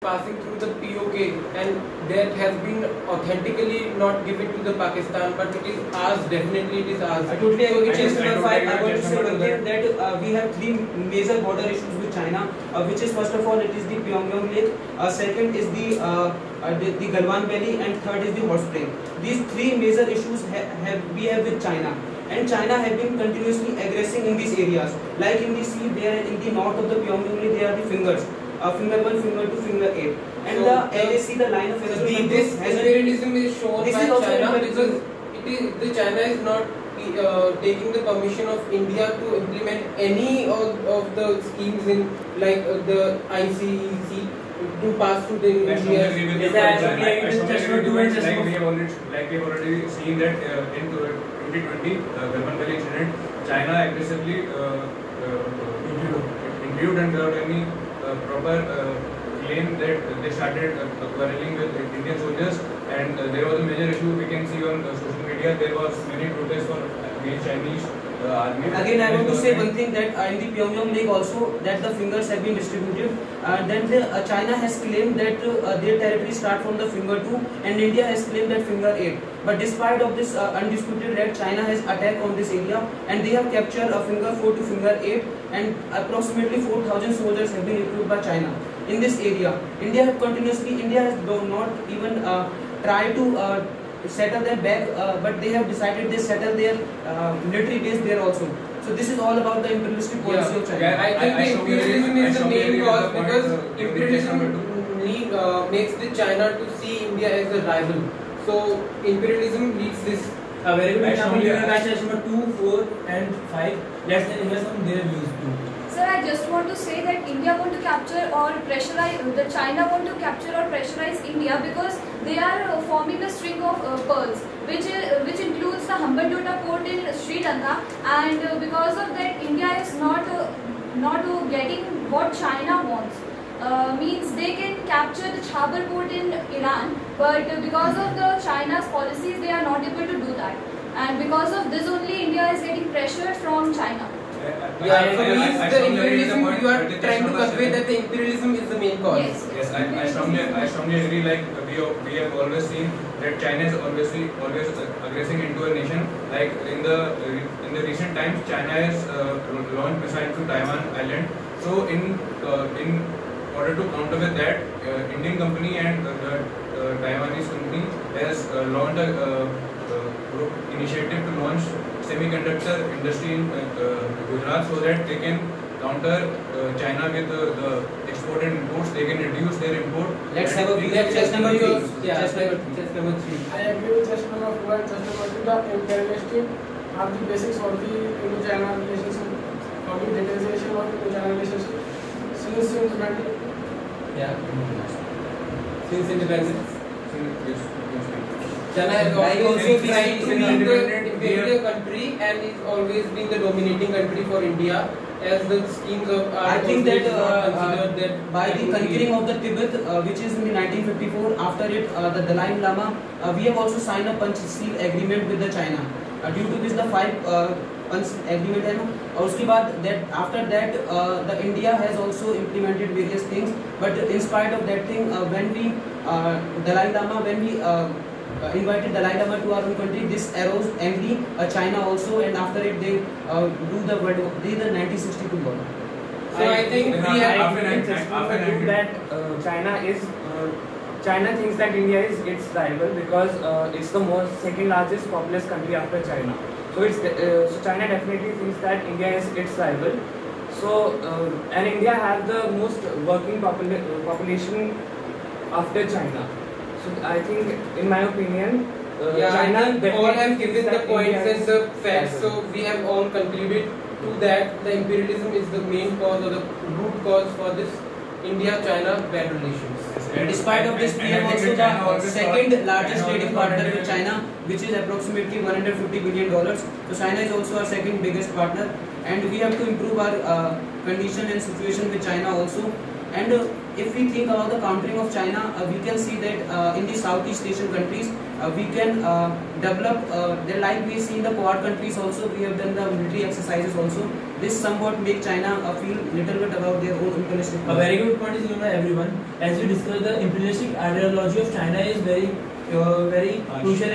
passing through the POK, and that has been authentically not given to the Pakistan, but it is ours. Definitely, it is ours. I totally agree. So Chess number 5. I want to say one thing that we have three major border issues with China, which is first of all it is the Pyongyang Lake, second is the Galwan Valley, and third is the hot spring. These three major issues we have with China. And China have been continuously aggressing in these areas. Like in the sea, there in the north of the Pyongyang Lake, there are the fingers, finger 1, finger 2, finger 8. And so the LAC, the line of this imperialism is shown by China because the China is not taking the permission of India to implement any of the schemes in like the ICEC to pass through the India. Like we have already seen that in 2020, Galwan Valley incident, China aggressively imbued and without any proper claim that they started quarreling with Indian soldiers, and there was a major issue we can see on social media. There was many protests for against Chinese army. Again, I want to say one thing that in the Pyongyang Lake also that the fingers have been distributed. Then China has claimed that their territory start from the finger 2, and India has claimed that finger 8. But despite of this undisputed right, China has attacked on this area, and they have captured a finger 4 to finger 8, and approximately 4,000 soldiers have been recruited by China in this area. India has not even tried to settle them back, but they have decided they settle their military base there also. So this is all about the imperialistic policy of China. Yeah, I think the imperialism is the main cause because imperialism makes the China to see India as a rival. So imperialism leads this. A very good example given by chess number 2, 4 and 5. Let's hear some their views too. Sir, I just want to say that India want to capture or pressurize, the China want to capture or pressurize India because they are forming a string of pearls, which includes the Hambantota port in Sri Lanka, and because of that, India is not getting what China wants. Means they can capture the Chabal port in Iran, but because of the China's policies, they are not able to do that, and because of this only, India is getting pressured from China. Yeah, so the imperialism, you are trying to convey that the imperialism is the main cause. Yes, I strongly agree. Like we have always seen that China is always aggressing into a nation. Like in the recent times, China has launched missiles to Taiwan Island. So in order to counter with that, Indian company and the Taiwanese company has launched a group initiative to launch semiconductor industry in Gujarat so that they can counter China with the export and imports. They can reduce their import. Let's have a chess number 3. Yeah, chess number 3. I agree with chess number 4 and chess number 2. The imperialistic are the basics of the Indo-China relationship, of the detailization of Indo-China relationship. Since independence. Yeah. Since independence. China has always been trying to be the imperial country and it's always been the dominating country for India, as the schemes of I think that by the conquering of the Tibet, which is in the 1954, after it the Dalai Lama, we have also signed a Panchsheel agreement with the China. Due to this, the 5 Panch agreement है ना, और उसके बाद that after that the India has also implemented various things, but in spite of that thing, when we invited Dalai Lama to our own country, this aroused angry China also, and after it they do the 1962 war. So I think we have that China thinks that India is its rival because it's the second largest populous country after China. So so China definitely thinks that India is its rival. So and India has the most working population after China. So I think, in my opinion, China all have given the points and the facts. So we have all concluded to that the imperialism is the main cause or the root cause for this India-China bad relations. And despite of this, we have also the second largest trading partner with China, which is approximately $150 billion. So China is also our second biggest partner, and we have to improve our condition and situation with China also. And if we think about the countering of China, we can see that in the Southeast Asian countries, we can develop, like we see in the Quad countries also, we have done the military exercises also. This somewhat make China feel little bit about their own imperialistic. A very good point is, everyone. As we discussed, the imperialistic ideology of China is very crucial and